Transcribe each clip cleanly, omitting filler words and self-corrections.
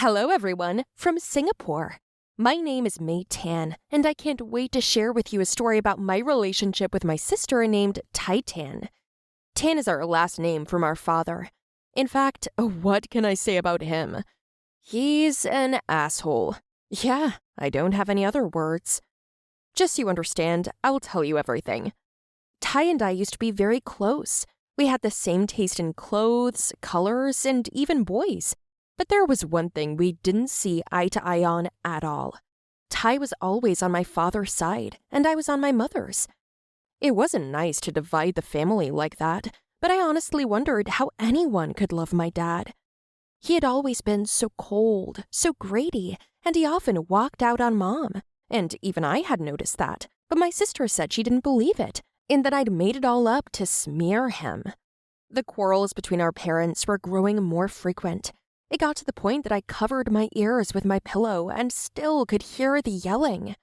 Hello everyone, from Singapore. My name is Tai Tan, and I can't wait to share with you a story about my relationship with my sister named Tai Tan. Tan is our last name from our father. In fact, what can I say about him? He's an asshole. Yeah, I don't have any other words. Just so you understand, I'll tell you everything. Tai and I used to be very close. We had the same taste in clothes, colors, and even boys. But there was one thing we didn't see eye to eye on at all. Tai was always on my father's side, and I was on my mother's. It wasn't nice to divide the family like that, but I honestly wondered how anyone could love my dad. He had always been so cold, so greedy, and he often walked out on Mom. And even I had noticed that, but my sister said she didn't believe it, and that I'd made it all up to smear him. The quarrels between our parents were growing more frequent. It got to the point that I covered my ears with my pillow and still could hear the yelling.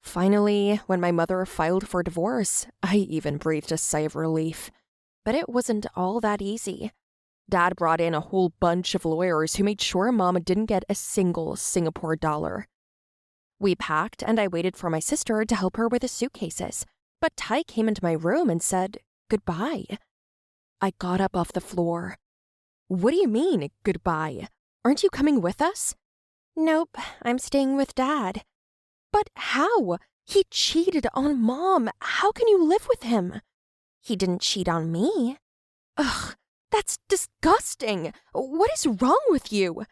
Finally, when my mother filed for divorce, I even breathed a sigh of relief. But it wasn't all that easy. Dad brought in a whole bunch of lawyers who made sure Mom didn't get a single Singapore dollar. We packed, and I waited for my sister to help her with the suitcases. But Tai came into my room and said, "Goodbye." I got up off the floor. "What do you mean, goodbye? Aren't you coming with us?" "Nope, I'm staying with Dad." "But how? He cheated on Mom. How can you live with him?" "He didn't cheat on me." "Ugh, that's disgusting. What is wrong with you?"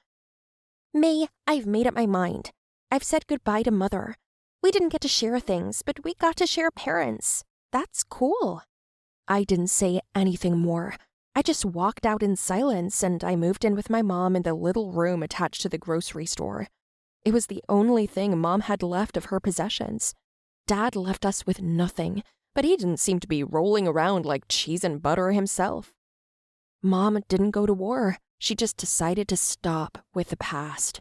"May, I've made up my mind. I've said goodbye to Mother. We didn't get to share things, but we got to share parents. That's cool." I didn't say anything more. I just walked out in silence, and I moved in with my mom in the little room attached to the grocery store. It was the only thing Mom had left of her possessions. Dad left us with nothing, but he didn't seem to be rolling around like cheese and butter himself. Mom didn't go to war. She just decided to stop with the past.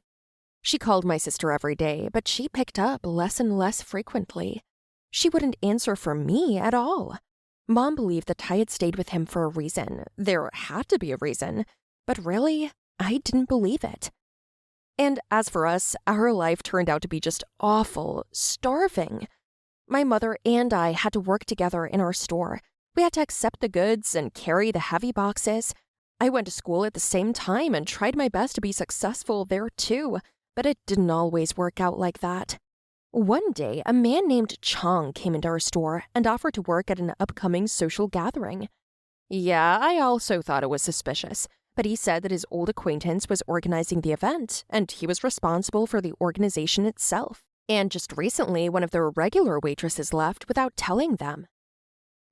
She called my sister every day, but she picked up less and less frequently. She wouldn't answer for me at all. Mom believed that Tai had stayed with him for a reason. There had to be a reason. But really, I didn't believe it. And as for us, our life turned out to be just awful, starving. My mother and I had to work together in our store. We had to accept the goods and carry the heavy boxes. I went to school at the same time and tried my best to be successful there too, but it didn't always work out like that. One day, a man named Chong came into our store and offered to work at an upcoming social gathering. Yeah, I also thought it was suspicious, but he said that his old acquaintance was organizing the event, and he was responsible for the organization itself. And just recently, one of their regular waitresses left without telling them.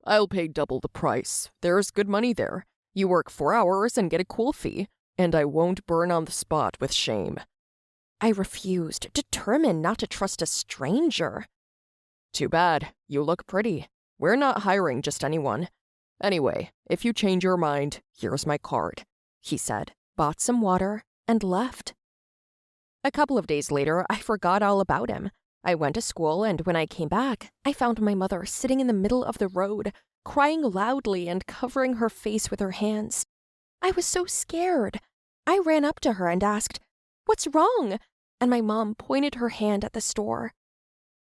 "I'll pay double the price. There's good money there. You work 4 hours and get a cool fee, and I won't burn on the spot with shame." I refused, determined not to trust a stranger. "Too bad. You look pretty. We're not hiring just anyone. Anyway, if you change your mind, here's my card," he said, bought some water, and left. A couple of days later, I forgot all about him. I went to school, and when I came back, I found my mother sitting in the middle of the road, crying loudly and covering her face with her hands. I was so scared. I ran up to her and asked, "What's wrong?" And my mom pointed her hand at the store.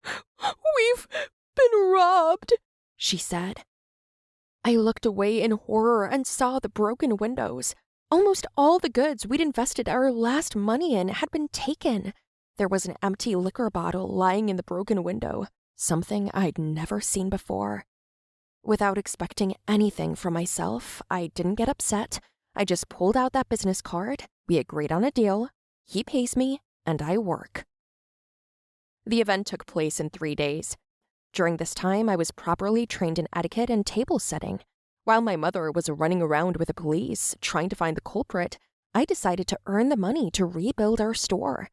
"We've been robbed," she said. I looked away in horror and saw the broken windows. Almost all the goods we'd invested our last money in had been taken. There was an empty liquor bottle lying in the broken window, something I'd never seen before. Without expecting anything from myself, I didn't get upset. I just pulled out that business card. We agreed on a deal. He pays me, and I work. The event took place in 3 days. During this time, I was properly trained in etiquette and table setting. While my mother was running around with the police, trying to find the culprit, I decided to earn the money to rebuild our store.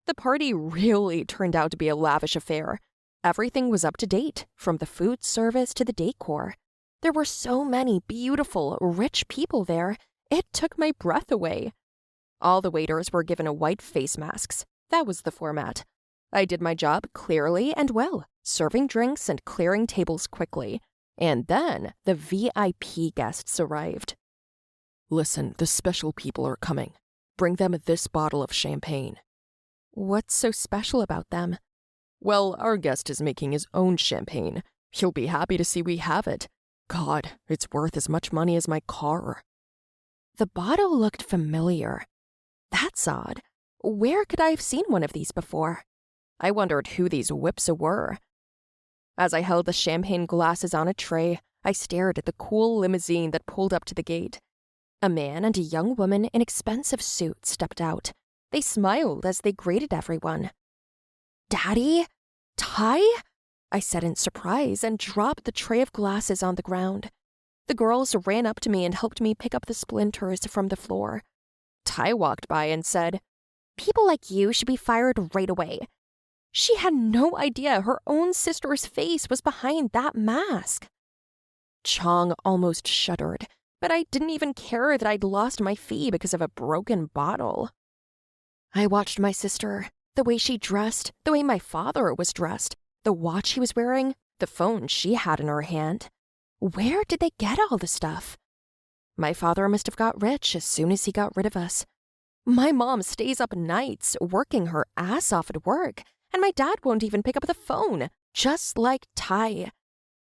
The party really turned out to be a lavish affair. Everything was up to date, from the food service to the decor. There were so many beautiful, rich people there, it took my breath away. All the waiters were given white face masks. That was the format. I did my job clearly and well, serving drinks and clearing tables quickly. And then the VIP guests arrived. "Listen, the special people are coming. Bring them this bottle of champagne." "What's so special about them?" "Well, our guest is making his own champagne. He'll be happy to see we have it. God, it's worth as much money as my car." The bottle looked familiar. That's odd. Where could I have seen one of these before? I wondered who these whips were. As I held the champagne glasses on a tray, I stared at the cool limousine that pulled up to the gate. A man and a young woman in expensive suits stepped out. They smiled as they greeted everyone. "Daddy? Tai?" I said in surprise and dropped the tray of glasses on the ground. The girls ran up to me and helped me pick up the splinters from the floor. Tai walked by and said, "People like you should be fired right away." She had no idea her own sister's face was behind that mask. Chong almost shuddered, but I didn't even care that I'd lost my fee because of a broken bottle. I watched my sister, the way she dressed, the way my father was dressed, the watch he was wearing, the phone she had in her hand. Where did they get all the stuff? My father must have got rich as soon as he got rid of us. My mom stays up nights working her ass off at work, and my dad won't even pick up the phone, just like Tai.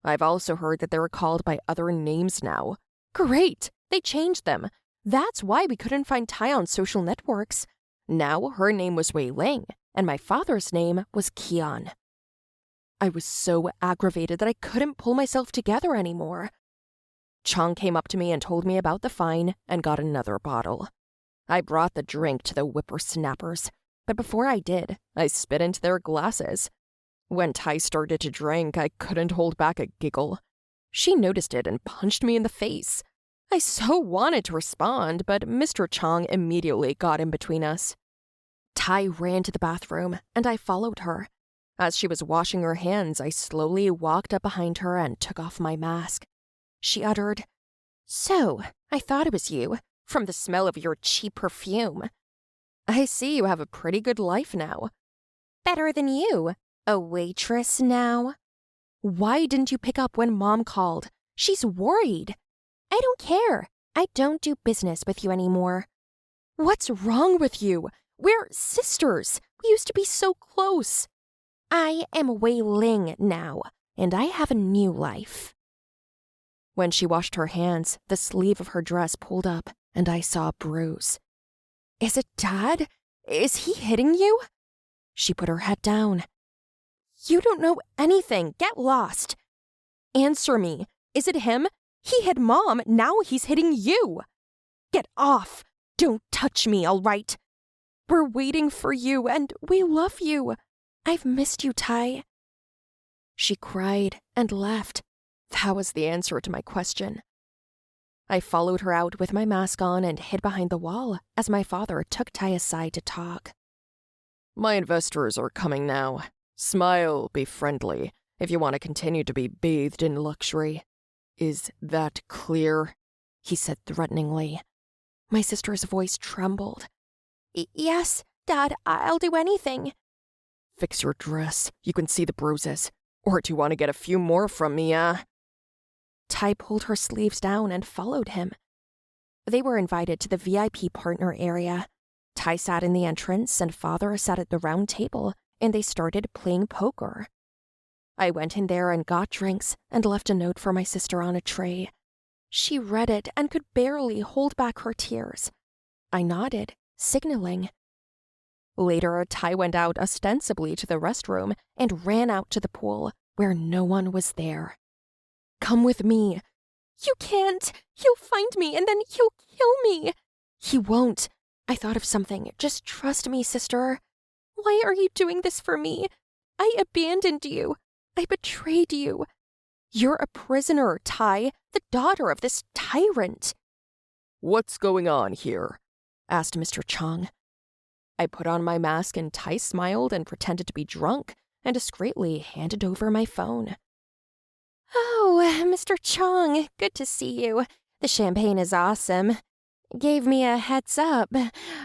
I've also heard that they're called by other names now. Great! They changed them. That's why we couldn't find Tai on social networks. Now her name was Wei Ling, and my father's name was Kian. I was so aggravated that I couldn't pull myself together anymore. Chong came up to me and told me about the fine and got another bottle. I brought the drink to the whippersnappers, but before I did, I spit into their glasses. When Tai started to drink, I couldn't hold back a giggle. She noticed it and punched me in the face. I so wanted to respond, but Mr. Chong immediately got in between us. Tai ran to the bathroom, and I followed her. As she was washing her hands, I slowly walked up behind her and took off my mask. She uttered, "So, I thought it was you, from the smell of your cheap perfume. I see you have a pretty good life now." "Better than you. A waitress now." "Why didn't you pick up when Mom called? She's worried." "I don't care. I don't do business with you anymore." "What's wrong with you? We're sisters. We used to be so close." "I am Wei Ling now, and I have a new life." When she washed her hands, the sleeve of her dress pulled up, and I saw a bruise. "Is it Dad? Is he hitting you?" She put her head down. "You don't know anything. Get lost." "Answer me. Is it him? He hit Mom. Now he's hitting you." "Get off. Don't touch me, all right?" "We're waiting for you, and we love you. I've missed you, Tai." She cried and left. That was the answer to my question. I followed her out with my mask on and hid behind the wall as my father took Tai aside to talk. "My investors are coming now. Smile, be friendly, if you want to continue to be bathed in luxury. Is that clear?" he said threateningly. My sister's voice trembled. "Yes, Dad, I'll do anything." "Fix your dress. You can see the bruises. Or do you want to get a few more from me, Tai pulled her sleeves down and followed him. They were invited to the VIP partner area. Tai sat in the entrance and Father sat at the round table, and they started playing poker. I went in there and got drinks and left a note for my sister on a tray. She read it and could barely hold back her tears. I nodded, signaling. Later, Tai went out ostensibly to the restroom and ran out to the pool, where no one was there. "Come with me." "You can't. He'll find me and then he'll kill me." "He won't. I thought of something. Just trust me, sister." "Why are you doing this for me? I abandoned you. I betrayed you. You're a prisoner, Tai, the daughter of this tyrant." "What's going on here?" asked Mr. Chong. I put on my mask and Tai smiled and pretended to be drunk and discreetly handed over my phone. "Oh, Mr. Chong, good to see you. The champagne is awesome. Gave me a heads up.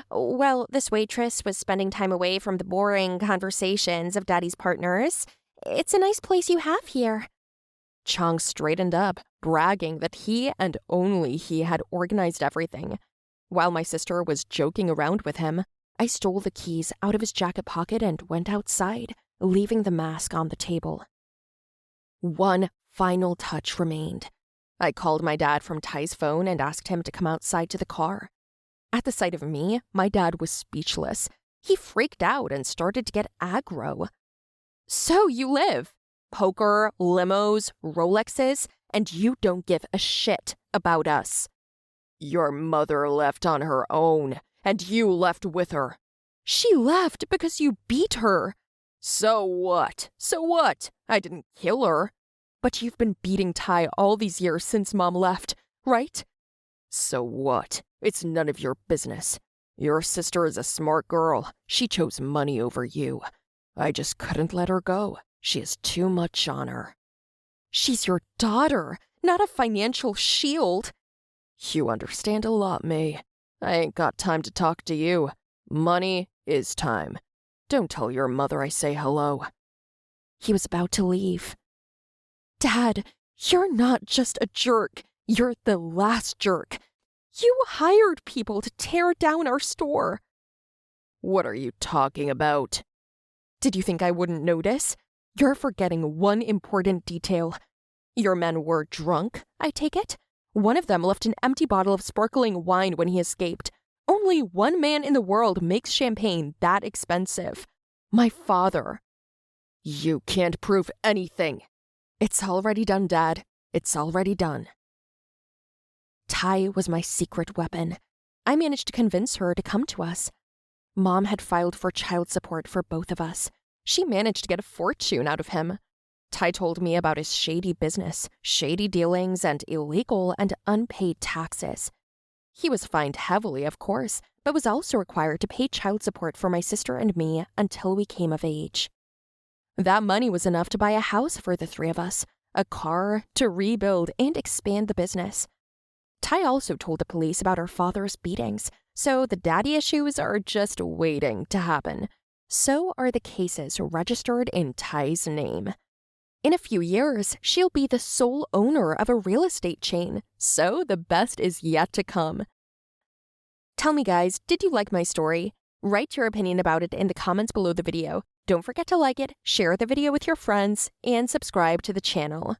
Well, this waitress was spending time away from the boring conversations of Daddy's partners. It's a nice place you have here." Chong straightened up, bragging that he and only he had organized everything. While my sister was joking around with him, I stole the keys out of his jacket pocket and went outside, leaving the mask on the table. One final touch remained. I called my dad from Tai's phone and asked him to come outside to the car. At the sight of me, my dad was speechless. He freaked out and started to get aggro. "So you live? Poker, limos, Rolexes, and you don't give a shit about us." Your mother left on her own, and you left with her. "She left because you beat her." So what? So what? I didn't kill her. "But you've been beating Tai all these years since Mom left, right?" So what? It's none of your business. Your sister is a smart girl. She chose money over you. I just couldn't let her go. She has too much on her." "She's your daughter, not a financial shield." "You understand a lot, May. I ain't got time to talk to you. Money is time. Don't tell your mother I say hello." He was about to leave. "Dad, you're not just a jerk. You're the last jerk. You hired people to tear down our store." "What are you talking about?" "Did you think I wouldn't notice? You're forgetting one important detail. Your men were drunk, I take it? One of them left an empty bottle of sparkling wine when he escaped. Only one man in the world makes champagne that expensive. My father." "You can't prove anything." "It's already done, Dad. It's already done." Tai was my secret weapon. I managed to convince her to come to us. Mom had filed for child support for both of us. She managed to get a fortune out of him. Tai told me about his shady business, shady dealings, and illegal and unpaid taxes. He was fined heavily, of course, but was also required to pay child support for my sister and me until we came of age. That money was enough to buy a house for the three of us, a car, to rebuild and expand the business. Tai also told the police about our father's beatings, so the daddy issues are just waiting to happen. So are the cases registered in Tai's name. In a few years, she'll be the sole owner of a real estate chain, so the best is yet to come. Tell me, guys, did you like my story? Write your opinion about it in the comments below the video. Don't forget to like it, share the video with your friends, and subscribe to the channel.